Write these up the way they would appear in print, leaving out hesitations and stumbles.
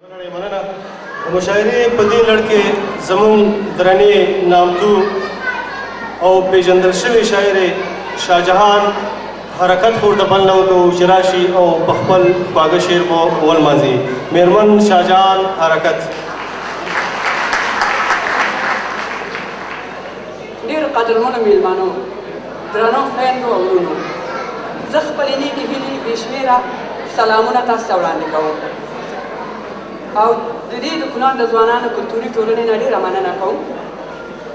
مننه مشاعرې په دې لړ کې زموږ درنې نامتو او پیژندل شوي شاعر شاهجهان حرکت خور د بل نه وکړو چې راشي او په خپل خواږه شعر مو ولمانځي. میرمن شاهجهان حرکت. ډېر قدرمنو میلمانو، درنو خویندو او ورونو، زه خپلې نیکې هیلې بې شمېره سلامونه تاسو ته وړاندې کوم او د دې د کونړ د ځوانانو کلتوري ټولنې نه ډېره مننه کوم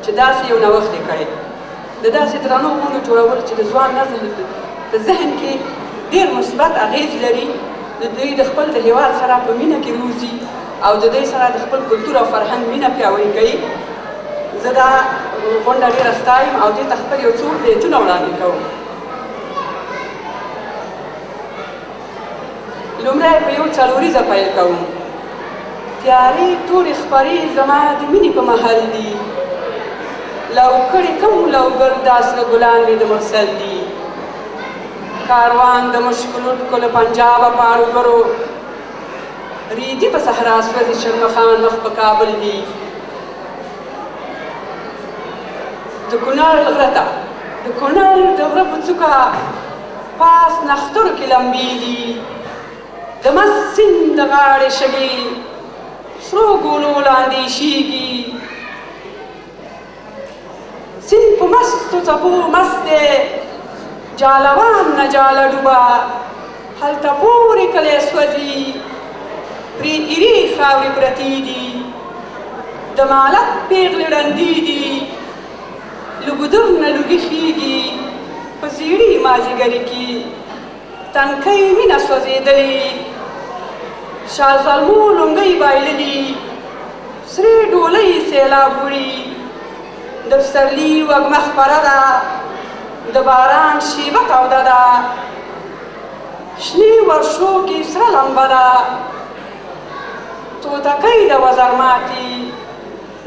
چې داسې یو نوښت یې کړی. د داسې درنو غونډو جوړول چې د ځوان نسل په ذهن کې ډېر مثبت اغېز لري، د دوی د خپل د هېواد سره په مینه کې روزي او د دوی سره د خپل کلتور او فرهنګ مینه پیاوړې کوي. زه دا غونډه ډېره ستایم او دې ته خپل یو څو بیتونه وړاندې کوم. لومړی په یو څلوریزه پیل کوم. تیارې تورې خپرې زما د مینې په محل دي، لو کړې کوم لوګر دا سره ګلان مې د مرسل دي. کاروان د مشکلو له پنجابه پاړوګرو ریدي په صحرا سوځي شرمخان مخ په کابل دي. د کونړ غره ته د کونړ د غره په څوکه پاس نښترو کې لمبې دي. د مست سیند د غاړې شګې سرو ګولو لاندې ایشېږي. سیند په مستو څپو مست دی، جالوان نه جاله ډوبه هلته پورې کلی سوځي، پرې ایرې خاورې پرتې دي. د مالت پیغلې ړندې دي، له ګودر نه لوګي خېږي. په زیړي مازدیګري کې تنکۍ مینه سوځېدلې، شاه زلمو لونګۍ بایللي، سرې ډولۍ سیلاب وړي. د پسرلي وږمه خپره ده، د باران شیبه توده ده، شنې ورشو کې سره لمبه ده. توتکۍ د وزر ماتي،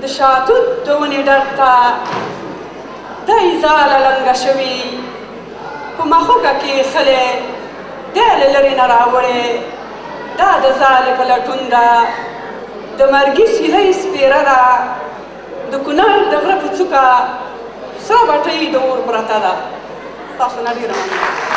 د شاتوت د ونې ډډ ته دی ځاله لنګه شوي. په مښوکه کې خلې دی له لرې نه راوړې، دا د ځالې په لټون ده. د مرګي سیلۍ سپېره ده، د کونړ د غره په څوکه سره بټۍ د اور پرته ده. تاسو نه ډېره مننه.